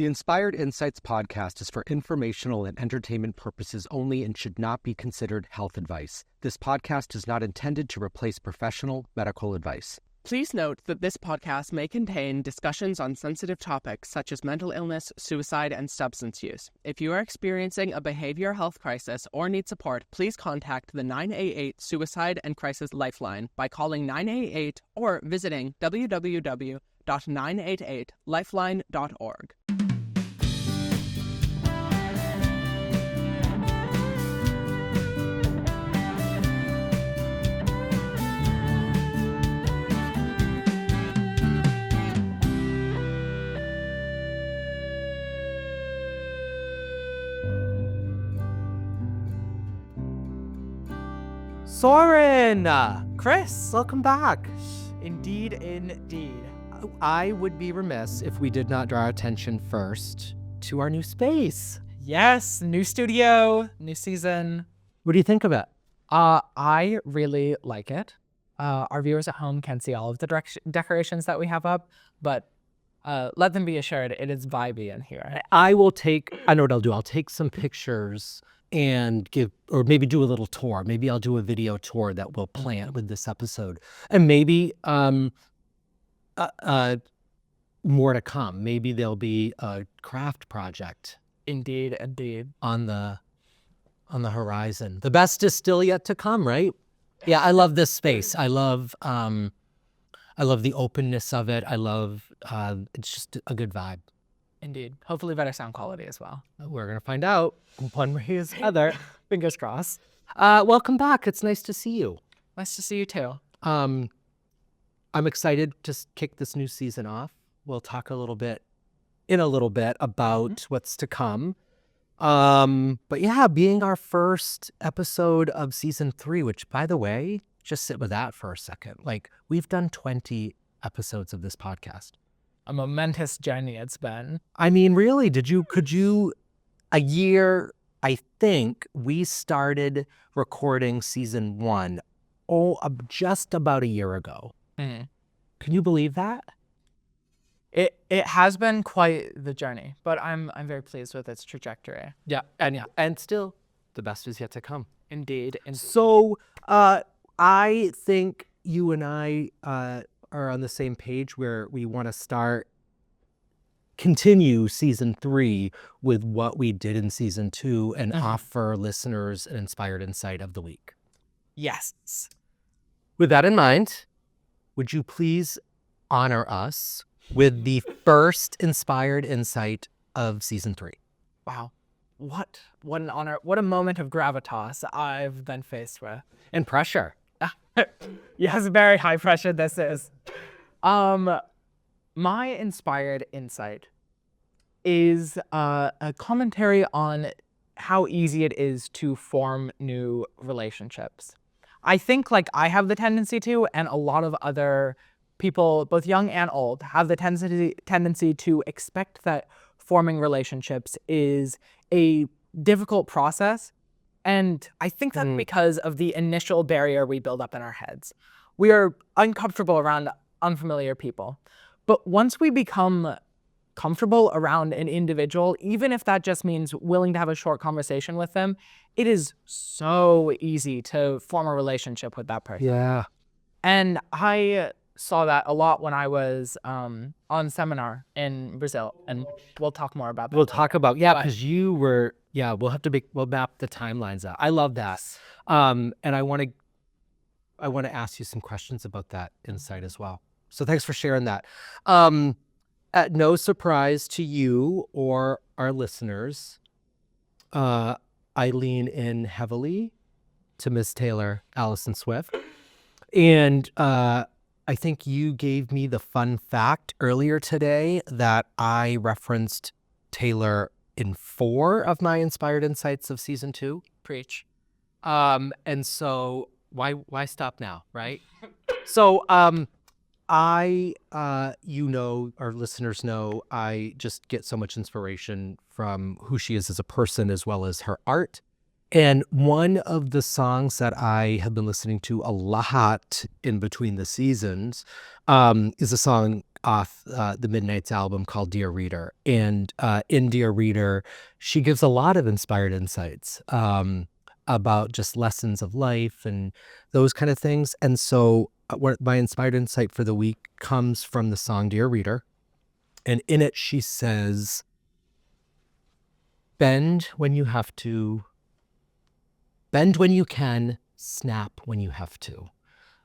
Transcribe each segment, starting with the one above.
The Inspired Insights podcast is for informational and entertainment purposes only and should not be considered health advice. This podcast is not intended to replace professional medical advice. Please note that this podcast may contain discussions on sensitive topics such as mental illness, suicide, and substance use. If you are experiencing a behavioral health crisis or need support, please contact the 988 Suicide and Crisis Lifeline by calling 988 or visiting www.988lifeline.org. Soren! Chris, welcome back. Indeed, indeed. I would be remiss if we did not draw attention first to our new space. Yes, new studio, new season. What do you think of it? I really like it. Our viewers at home can see all of the decorations that we have up, but let them be assured it is vibey in here. I know what I'll do. I'll take some pictures and or maybe do a little tour. Maybe I'll do a video tour that we'll plan with this episode. And maybe more to come. Maybe there'll be a craft project. Indeed, indeed. On the horizon. The best is still yet to come, right? Yeah, I love this space. I love the openness of it. I love it's just a good vibe. Indeed. Hopefully better sound quality as well. We're going to find out one way or the other. Fingers crossed. Welcome back. It's nice to see you. Nice to see you too. I'm excited to kick this new season off. We'll talk in a little bit about what's to come. But yeah, being our first episode of season 3, which, by the way, just sit with that for a second. Like, we've done 20 episodes of this podcast. A momentous journey it's been. I mean, really, a year, I think we started recording season 1, just about a year ago. Mm. Can you believe that? It has been quite the journey, but I'm very pleased with its trajectory. Yeah, and still, the best is yet to come. Indeed. So, I think you and I are on the same page where we want to continue season 3 with what we did in season 2 and offer listeners an inspired insight of the week. Yes. With that in mind, would you please honor us with the first inspired insight of season 3? Wow. What an honor. What a moment of gravitas I've been faced with. And pressure. Yes, very high pressure this is. My inspired insight is a commentary on how easy it is to form new relationships. I think I have the tendency to, and a lot of other people, both young and old, have the tendency to expect that forming relationships is a difficult process. And I think that's because of the initial barrier we build up in our heads. We are uncomfortable around unfamiliar people. But once we become comfortable around an individual, even if that just means willing to have a short conversation with them, it is so easy to form a relationship with that person. Yeah. And I saw that a lot when I was on seminar in Brazil, and we'll talk more about that. We'll talk about, because you were, we'll map the timelines out. I love that. And I want to ask you some questions about that insight as well. So thanks for sharing that. At no surprise to you or our listeners, I lean in heavily to Miss Taylor Allison Swift. And I think you gave me the fun fact earlier today that I referenced Taylor in 4 of my Inspired Insights of season 2. Preach. And so why stop now, right? So our listeners know, I just get so much inspiration from who she is as a person as well as her art. And one of the songs that I have been listening to a lot in between the seasons is a song off the Midnight's album called Dear Reader. And in Dear Reader, she gives a lot of inspired insights about just lessons of life and those kind of things. And so what my inspired insight for the week comes from the song Dear Reader. And in it, she says, bend when you have to, bend when you can, snap when you have to.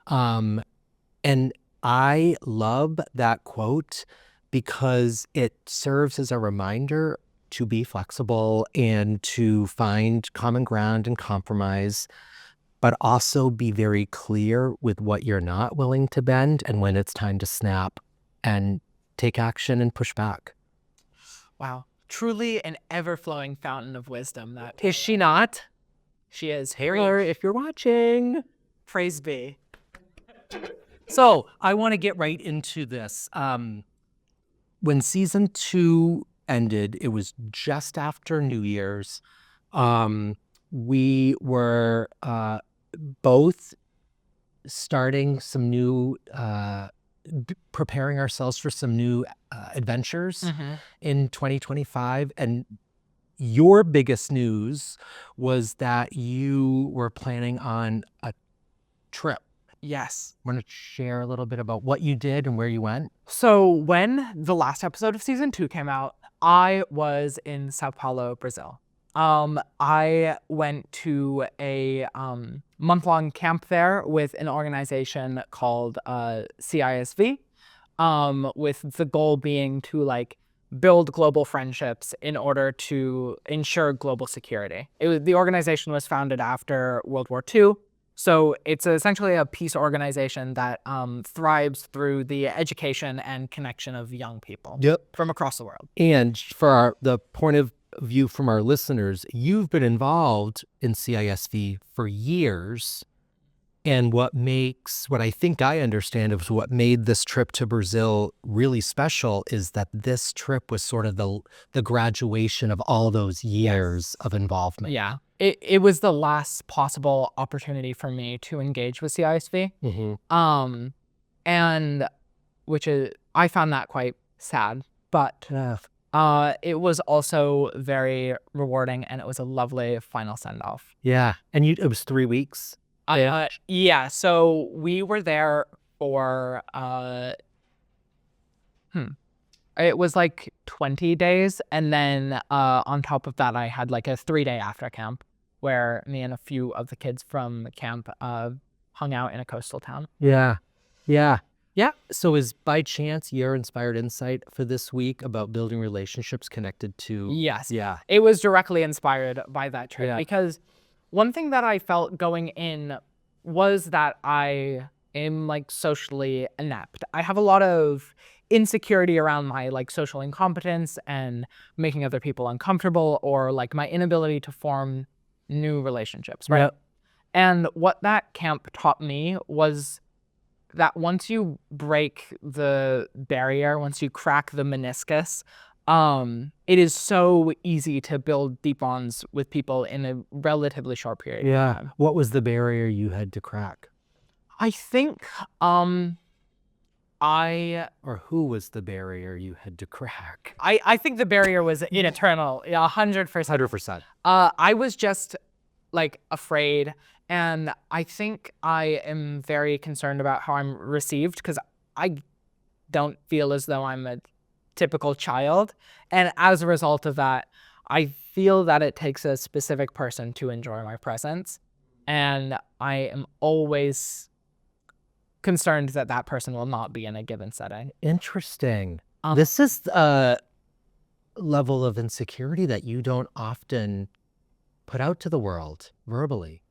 And I love that quote because it serves as a reminder to be flexible and to find common ground and compromise, but also be very clear with what you're not willing to bend and when it's time to snap and take action and push back. Wow. Truly an ever-flowing fountain of wisdom. That Is she not? she is. Taylor, if you're watching. Praise be. So I want to get right into this. When season 2 ended, it was just after New Year's. We were both starting some new, preparing ourselves for some new adventures in 2025. And your biggest news was that you were planning on a trip. Yes. Want to share a little bit about what you did and where you went? So when the last episode of season 2 came out, I was in Sao Paulo, Brazil. I went to a month-long camp there with an organization called CISV, with the goal being to like build global friendships in order to ensure global security. The organization was founded after World War II. So it's essentially a peace organization that thrives through the education and connection of young people from across the world. And for the point of view from our listeners, you've been involved in CISV for years. And what I think I understand is what made this trip to Brazil really special is that this trip was sort of the graduation of all those years of involvement. Yeah. It was the last possible opportunity for me to engage with CISV. And which is, I found that quite sad, but it was also very rewarding and it was a lovely final send-off. Yeah. And it was 3 weeks. Yeah. So we were there for, it was like 20 days. And then on top of that, I had like a 3-day after camp where me and a few of the kids from camp hung out in a coastal town. Yeah. So is by chance your inspired insight for this week about building relationships connected to? Yes. Yeah. It was directly inspired by that trip because one thing that I felt going in was that I am like socially inept. I have a lot of insecurity around my like social incompetence and making other people uncomfortable or like my inability to form new relationships, right? And what that camp taught me was that once you break the barrier, once you crack the meniscus, it is so easy to build deep bonds with people in a relatively short period of time. What was the barrier you had to crack? I think Or who was the barrier you had to crack? I think the barrier was eternal, 100%. 100%. I was just like afraid, and I think I am very concerned about how I'm received because I don't feel as though I'm a typical child, and as a result of that, I feel that it takes a specific person to enjoy my presence, and I am always concerned that that person will not be in a given setting. Interesting. This is a level of insecurity that you don't often put out to the world verbally.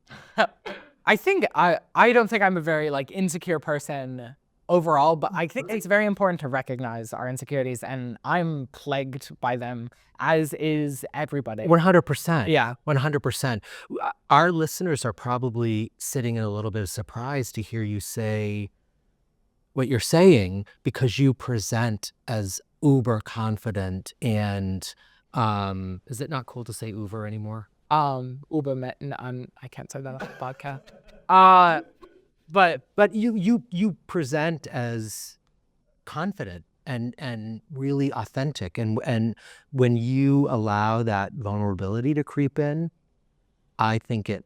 I think I don't think I'm a very like insecure person overall, but I think it's very important to recognize our insecurities, and I'm plagued by them, as is everybody. 100%. Yeah. 100%. Our listeners are probably sitting in a little bit of surprise to hear you say what you're saying because you present as uber confident and is it not cool to say uber anymore? Ubermitten, I can't say that on the podcast. But you present as confident and really authentic. And when you allow that vulnerability to creep in, I think it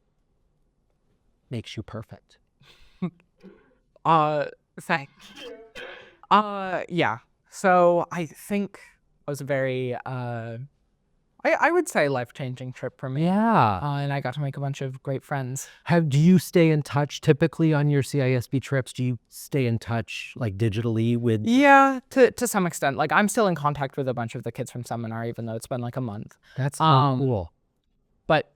makes you perfect. Thanks. Yeah. So I think it was a very I would say life-changing trip for me. Yeah. And I got to make a bunch of great friends. Do you stay in touch typically on your CISB trips? Do you stay in touch like digitally with? Yeah, to some extent. Like I'm still in contact with a bunch of the kids from seminar, even though it's been like a month. That's so cool. But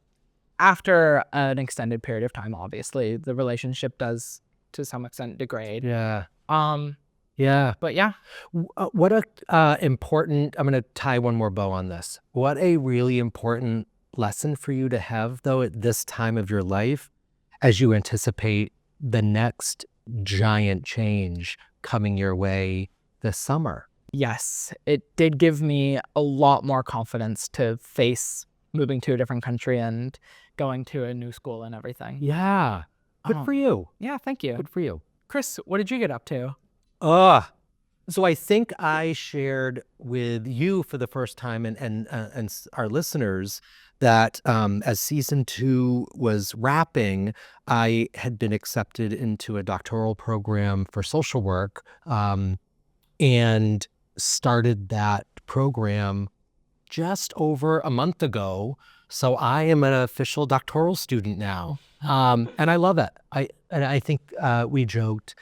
after an extended period of time, obviously, the relationship does to some extent degrade. Yeah. Yeah. But yeah. What a important, I'm going to tie one more bow on this. What a really important lesson for you to have, though, at this time of your life, as you anticipate the next giant change coming your way this summer. Yes, it did give me a lot more confidence to face moving to a different country and going to a new school and everything. Yeah. Good for you. Yeah, thank you. Good for you. Chris, what did you get up to? So I think I shared with you for the first time and our listeners that as season 2 was wrapping, I had been accepted into a doctoral program for social work and started that program just over a month ago. So I am an official doctoral student now, and I love it. I think we joked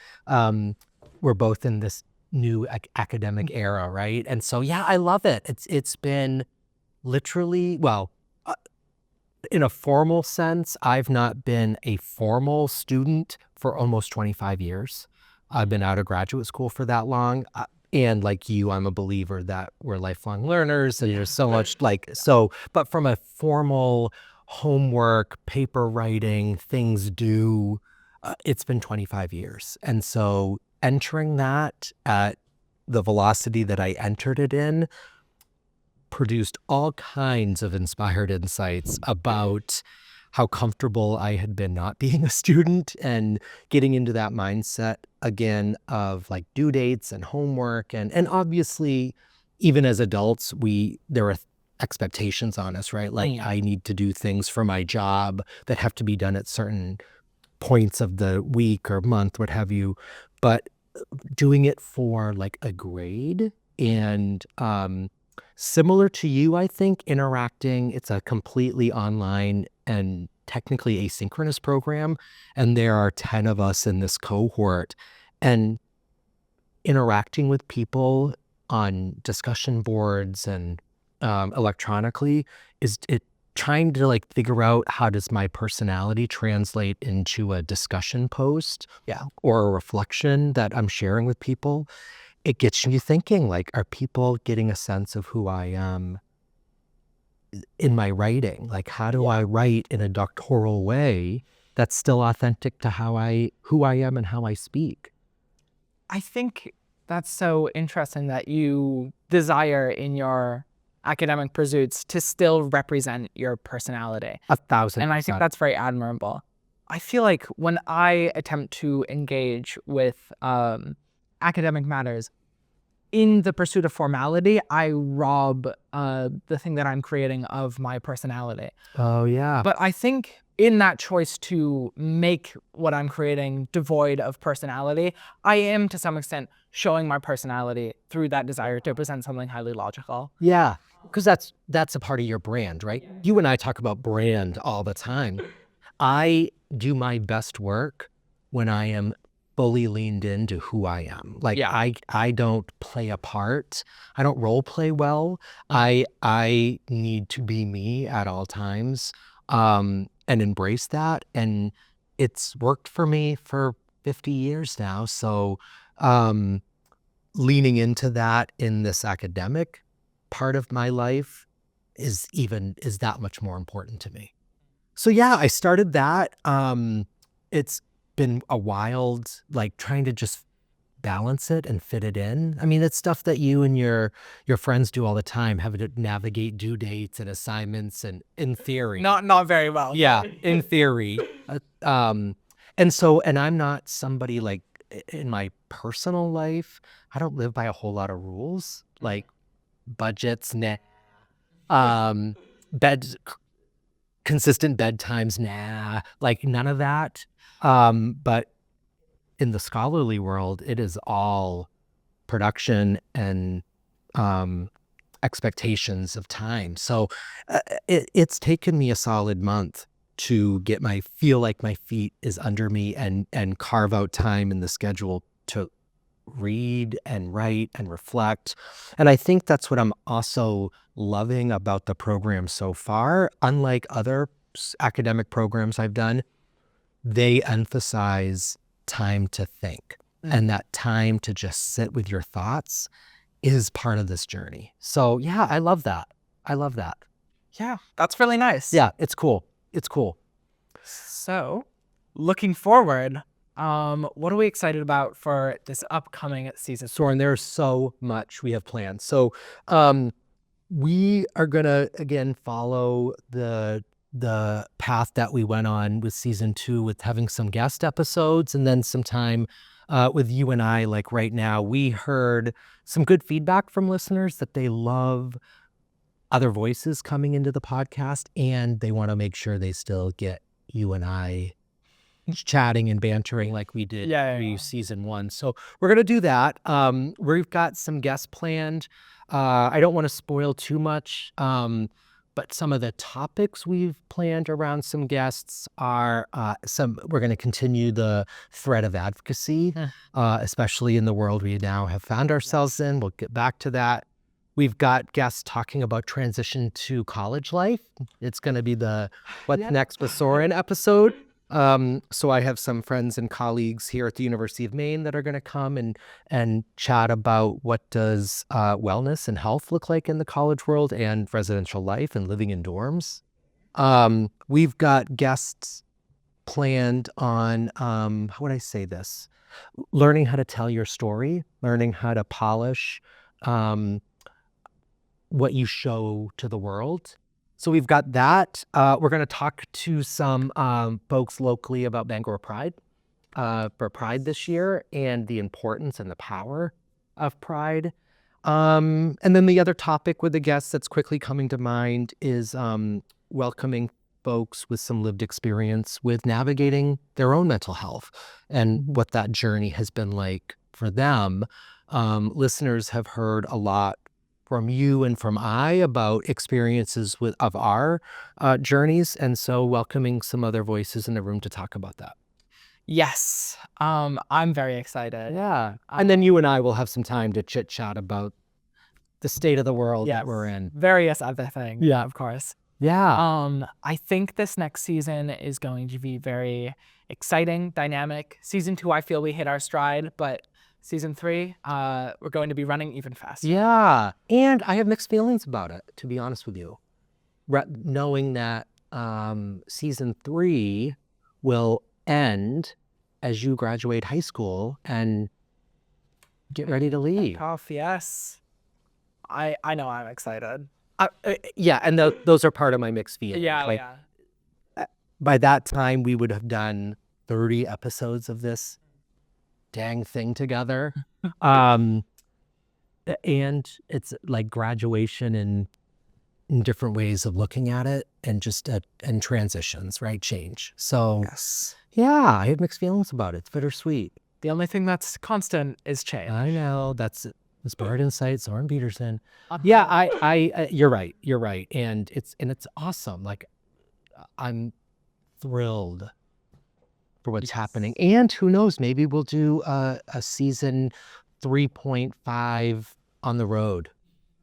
we're both in this new academic era, right? And so yeah, I love it. It's been literally, well, in a formal sense, I've not been a formal student for almost 25 years. I've been out of graduate school for that long. And like you, I'm a believer that we're lifelong learners and there's so much but from a formal homework, paper writing, things due, it's been 25 years. And so entering that at the velocity that I entered it in produced all kinds of inspired insights about how comfortable I had been not being a student and getting into that mindset again of like due dates and homework. And obviously, even as adults, there are expectations on us, right? Like I need to do things for my job that have to be done at certain points of the week or month, what have you. But doing it for like a grade and similar to you, I think, interacting, it's a completely online and technically asynchronous program. And there are 10 of us in this cohort. And interacting with people on discussion boards and electronically is trying to like figure out how does my personality translate into a discussion post or a reflection that I'm sharing with people. It gets you thinking, like, are people getting a sense of who I am in my writing? Like, how do I write in a doctoral way that's still authentic to who I am and how I speak? I think that's so interesting that you desire in your academic pursuits to still represent your personality. 1,000%. And I think that's very admirable. I feel like when I attempt to engage with academic matters, in the pursuit of formality, I rob the thing that I'm creating of my personality. Oh, yeah. But I think in that choice to make what I'm creating devoid of personality, I am to some extent showing my personality through that desire to present something highly logical. Yeah, because that's a part of your brand, right? You and I talk about brand all the time. I do my best work when I am fully leaned into who I am. Like I don't play a part. I don't role play well. I need to be me at all times and embrace that. And it's worked for me for 50 years now. So leaning into that in this academic part of my life is that much more important to me. So yeah, I started that. It's been a wild, like trying to just balance it and fit it in. I mean, it's stuff that you and your friends do all the time, having to navigate due dates and assignments and in theory. Not very well. Yeah, in theory. And I'm not somebody like, in my personal life, I don't live by a whole lot of rules, like budgets, nah. Consistent bedtimes, nah, like none of that. But in the scholarly world, it is all production and expectations of time. So it's taken me a solid month to feel like my feet is under me and carve out time in the schedule to read and write and reflect. And I think that's what I'm also loving about the program so far. Unlike other academic programs I've done, they emphasize time to think, and that time to just sit with your thoughts is part of this journey. So yeah, I love that. Yeah, that's really nice. Yeah, it's cool. So, looking forward, what are we excited about for this upcoming season? Soren, there's so much we have planned. So we are gonna again follow the path that we went on with season 2, with having some guest episodes and then some time with you and I. Like right now, we heard some good feedback from listeners that they love other voices coming into the podcast, and they want to make sure they still get you and I chatting and bantering like we did through season 1. So we're going to do that. We've got some guests planned. I don't want to spoil too much, but some of the topics we've planned around some guests are we're going to continue the thread of advocacy, especially in the world we now have found ourselves in. We'll get back to that. We've got guests talking about transition to college life. It's going to be the What's Next with Soren episode. So I have some friends and colleagues here at the University of Maine that are going to come and chat about what does wellness and health look like in the college world and residential life and living in dorms. We've got guests planned on, how would I say this? Learning how to tell your story, learning how to polish what you show to the world. So we've got that. We're going to talk to some folks locally about Bangor Pride for Pride this year and the importance and the power of Pride. And then the other topic with the guests that's quickly coming to mind is welcoming folks with some lived experience with navigating their own mental health and what that journey has been like for them. Listeners have heard a lot from you and from I about experiences of our journeys. And so welcoming some other voices in the room to talk about that. Yes, I'm very excited. Yeah. And then you and I will have some time to chit chat about the state of the world that we're in. Various other things, of course. Yeah. I think this next season is going to be very exciting, dynamic. Season 2, I feel we hit our stride, but season 3, we're going to be running even faster. Yeah. And I have mixed feelings about it, to be honest with you. Knowing that season 3 will end as you graduate high school and get ready to leave. Tough, yes. I know I'm excited. Yeah, and those are part of my mixed feelings. Yeah. By that time, we would have done 30 episodes of this dang thing together. And it's like graduation in different ways of looking at it and just and transitions, right? Change. So yeah, I have mixed feelings about it. It's bittersweet. The only thing that's constant is change. I know. That's inspiredinsights, Soren Peterson. Yeah, I you're right. And it's awesome. Like I'm thrilled for what's happening. And who knows, maybe we'll do a season 3.5 on the road.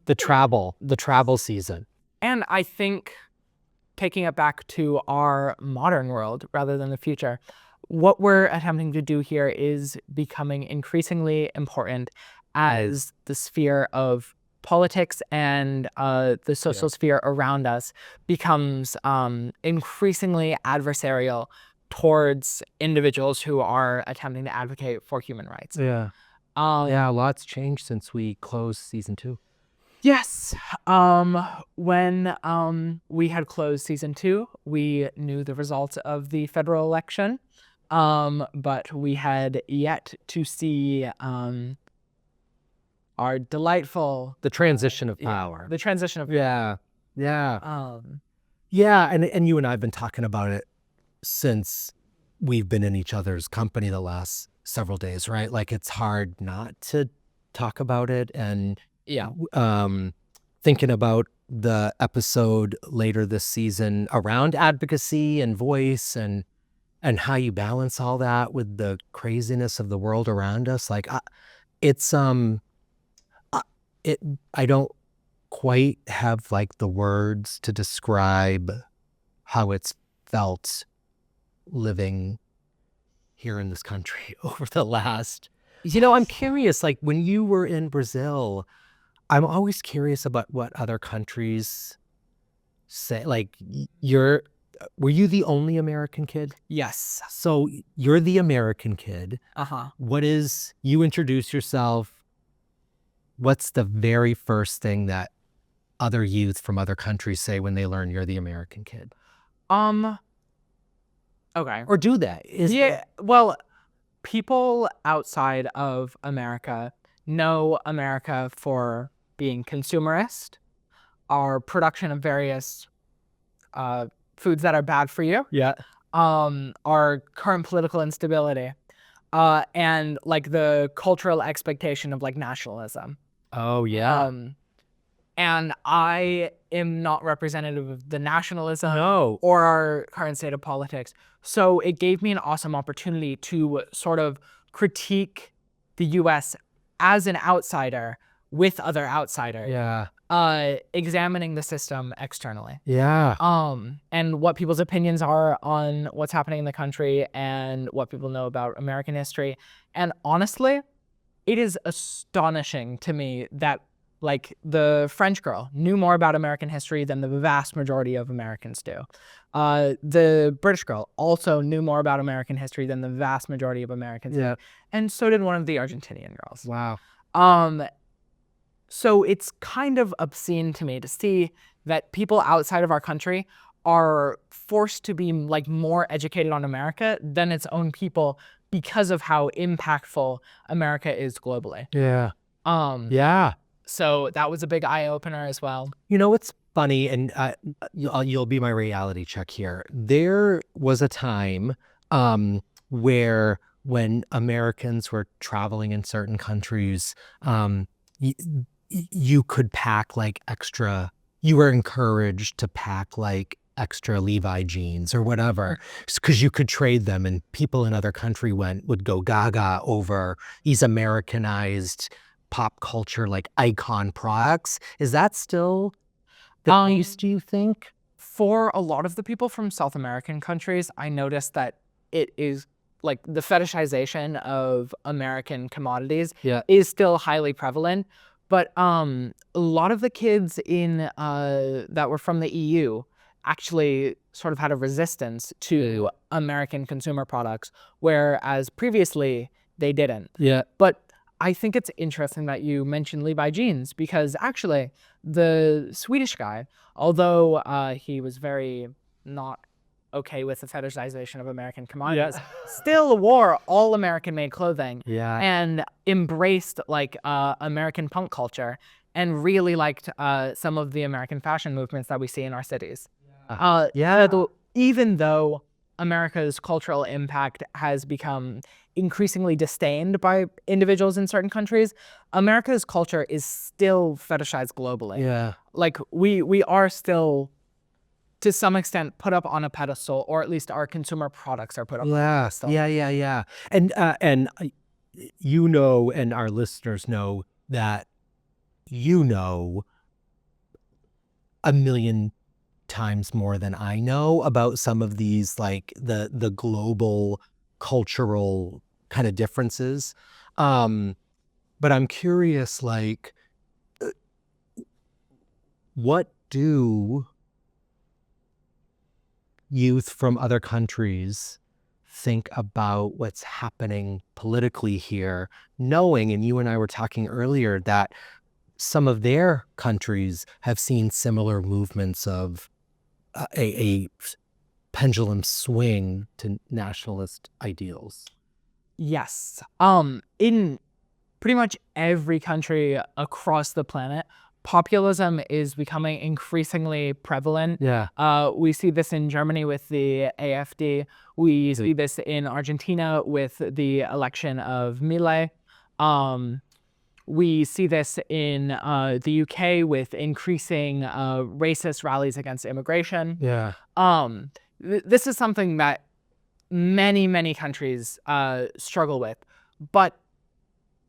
The travel season. And I think taking it back to our modern world rather than the future, what we're attempting to do here is becoming increasingly important as the sphere of politics and the social sphere around us becomes increasingly adversarial towards individuals who are attempting to advocate for human rights. Yeah, a lot's changed since we closed season 2. Yes. When we had closed season 2, we knew the results of the federal election. but we had yet to see our delightful The transition of yeah, power. the transition of Yeah. Yeah. um Yeah. And you and I have been talking about it since we've been in each other's company the last several days, right? Like it's hard not to talk about it. And yeah. thinking about the episode later this season around advocacy and voice and how you balance all that with the craziness of the world around us. Like it's I don't quite have like the words to describe how it's felt living here in this country over the last, I'm curious, like when you were in Brazil, I'm always curious about what other countries say. Like were you the only American kid? Yes. So you're the American kid. Uh-huh. You introduce yourself. What's the very first thing that other youth from other countries say when they learn you're the American kid? Okay. Or do they? Well, people outside of America know America for being consumerist, our production of various foods that are bad for you, Yeah. our current political instability, and like the cultural expectation of like nationalism. Oh, yeah. And I am not representative of the nationalism No. or our current state of politics. So it gave me an awesome opportunity to sort of critique the US as an outsider with other outsiders, Yeah. examining the system externally. Yeah. And what people's opinions are on what's happening in the country and what people know about American history. And honestly, it is astonishing to me that like the French girl knew more about American history than the vast majority of Americans do. The British girl also knew more about American history than the vast majority of Americans do. And so did one of the Argentinian girls. Wow. So it's kind of obscene to me to see that people outside of our country are forced to be like more educated on America than its own people because of how impactful America is globally. Yeah. Yeah. So that was a big eye-opener as well. You know what's funny, and you'll be my reality check here. There was a time where when Americans were traveling in certain countries, you could pack like extra. You were encouraged to pack like extra Levi jeans or whatever, because you could trade them, and people in other country would go gaga over these Americanized pop culture like icon products. Is that still the case, do you think? For a lot of the people from South American countries, I noticed that it is like the fetishization of American commodities is still highly prevalent. But a lot of the kids in that were from the EU actually sort of had a resistance to American consumer products, whereas previously they didn't. Yeah. But I think it's interesting that you mentioned Levi jeans, because actually the Swedish guy, although he was very not okay with the fetishization of American commodities, still wore all American made clothing and embraced like American punk culture and really liked some of the American fashion movements that we see in our cities. Even though America's cultural impact has become increasingly disdained by individuals in certain countries, America's culture is still fetishized globally. Yeah. Like we are still, to some extent, put up on a pedestal, or at least our consumer products are put up on a pedestal. Yeah. And and our listeners know that a million times more than I know about some of these, like the global cultural kind of differences. But I'm curious, like, what do youth from other countries think about what's happening politically here, knowing, and you and I were talking earlier, that some of their countries have seen similar movements of a pendulum swing to nationalist ideals? Yes. In pretty much every country across the planet, populism is becoming increasingly prevalent. Yeah. We see this in Germany with the AfD. We see this in Argentina with the election of Milei. We see this in the UK with increasing racist rallies against immigration. Yeah. This is something that many countries struggle with. But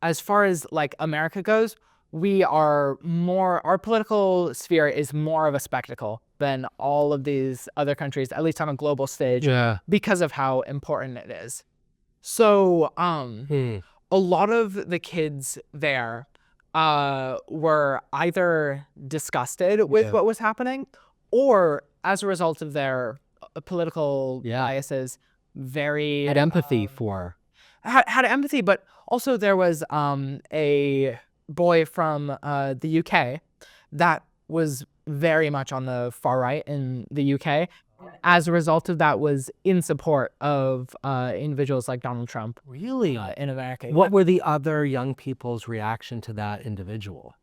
as far as like America goes, our political sphere is more of a spectacle than all of these other countries, at least on a global stage, Yeah. because of how important it is. So a lot of the kids there were either disgusted with what was happening, or as a result of their political biases, very Had empathy for. had empathy. But also there was a boy from the UK that was very much on the far right in the UK. As a result of that, was in support of individuals like Donald Trump. Really? In America. What were the other young people's reaction to that individual?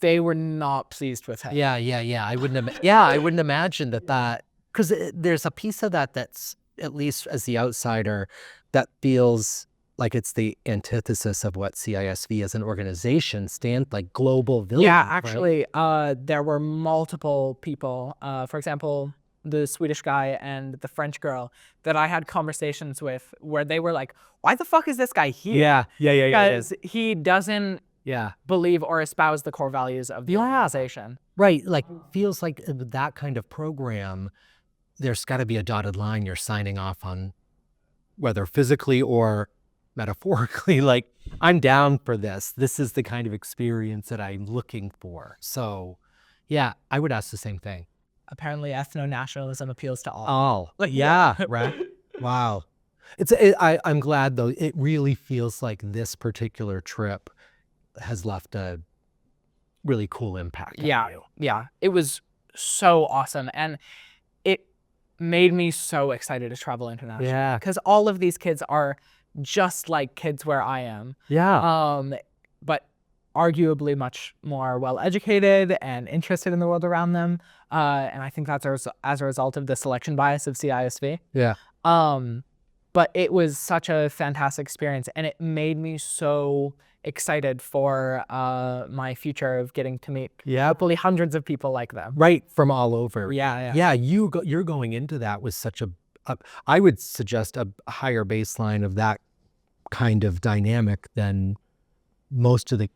They were not pleased with him. Yeah. I wouldn't imagine that because there's a piece of that that's, at least as the outsider, that feels like it's the antithesis of what CISV as an organization stands, like global village. Yeah, actually, there were multiple people, for example, the Swedish guy and the French girl, that I had conversations with where they were like, why the fuck is this guy here? Yeah. Because he doesn't believe or espouse the core values of the organization. Right, like feels like that kind of program, there's got to be a dotted line you're signing off on, whether physically or metaphorically, like, I'm down for this. This is the kind of experience that I'm looking for. So, yeah, I would ask the same thing. Apparently, ethno-nationalism appeals to all. All. Yeah, right. Wow. I'm glad, though. It really feels like this particular trip has left a really cool impact on you. Yeah. It was so awesome. And it made me so excited to travel internationally. Yeah. Because all of these kids are just like kids where I am. Yeah. But arguably much more well-educated and interested in the world around them. And I think that's as a result of the selection bias of CISV. Yeah. But it was such a fantastic experience, and it made me so excited for my future of getting to meet hopefully hundreds of people like them. Right, from all over. Yeah. You're going into that with such a I would suggest a higher baseline of that kind of dynamic than most of the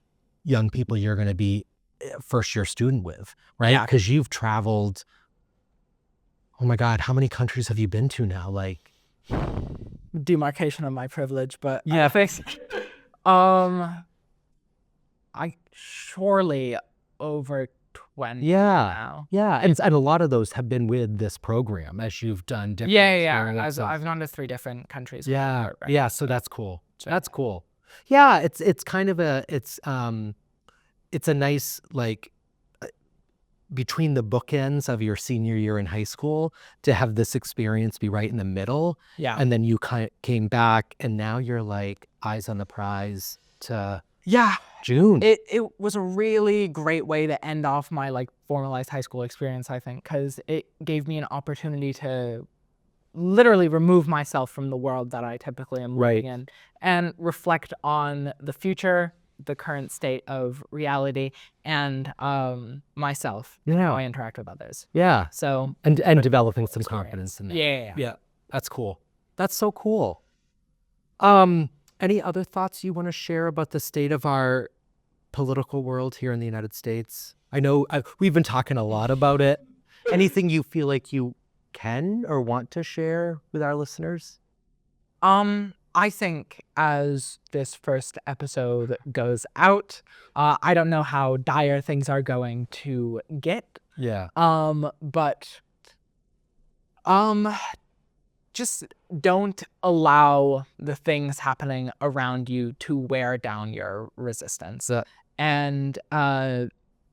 young people you're going to be first year student with, right? Yeah. Because you've traveled, oh my God, how many countries have you been to now? Like, demarcation of my privilege, but yeah, I surely over 20 now. Yeah, and a lot of those have been with this program as you've done different. Yeah. I've gone to 3 different countries. Yeah, right. yeah. So that's cool. That's cool. Yeah, it's kind of it's a nice, like, between the bookends of your senior year in high school to have this experience be right in the middle. Yeah. And then you came back, and now you're like eyes on the prize to June. It was a really great way to end off my like formalized high school experience, I think, because it gave me an opportunity to literally remove myself from the world that I typically am living in and reflect on the future, the current state of reality, and myself, how I interact with others. Yeah. So and developing some confidence in that. Yeah. That's cool. That's so cool. Any other thoughts you want to share about the state of our political world here in the United States? I know we've been talking a lot about it. Anything you feel like you can or want to share with our listeners? I think as this first episode goes out, I don't know how dire things are going to get. Yeah. But just don't allow the things happening around you to wear down your resistance. And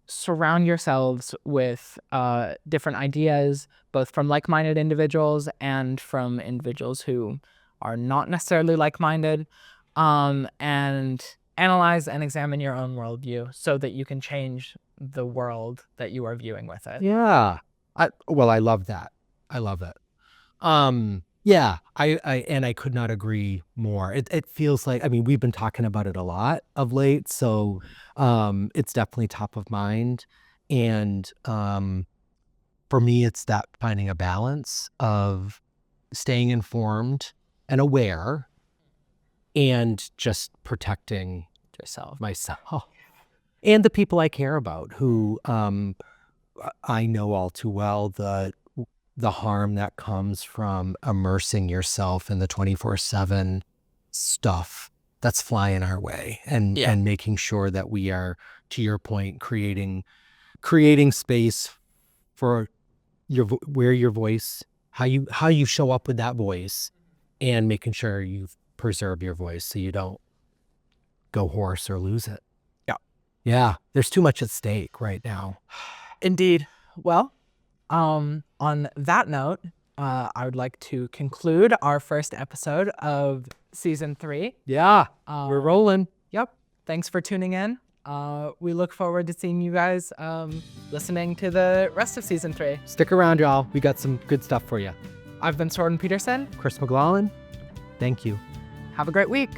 surround yourselves with different ideas, both from like-minded individuals and from individuals who are not necessarily like-minded, and analyze and examine your own worldview so that you can change the world that you are viewing with it. Yeah. I love that. I love it. Yeah, I could not agree more. It feels like, I mean, we've been talking about it a lot of late, so it's definitely top of mind. And for me, it's that finding a balance of staying informed and aware and just protecting myself and the people I care about, who I know all too well the harm that comes from immersing yourself in the 24/7 stuff that's flying our way, and making sure that we are, to your point, creating space for where your voice, how you show up with that voice, and making sure you preserve your voice so you don't go hoarse or lose it. Yeah, there's too much at stake right now. Indeed. Well, on that note, I would like to conclude our first episode of season 3. Yeah, we're rolling. Yep. Thanks for tuning in. We look forward to seeing you guys listening to the rest of season 3. Stick around, y'all. We got some good stuff for you. I've been Soren Peterson. Chris McLaughlin, thank you. Have a great week.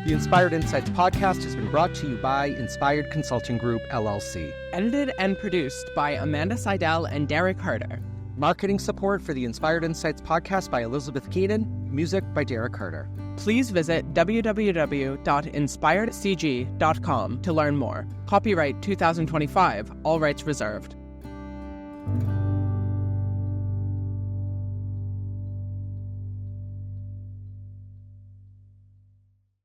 The Inspired Insights podcast has been brought to you by Inspired Consulting Group, LLC. Edited and produced by Amanda Seidel and Derek Carter. Marketing support for the Inspired Insights podcast by Elizabeth Keenan. Music by Derek Carter. Please visit www.inspiredcg.com to learn more. Copyright 2025, all rights reserved.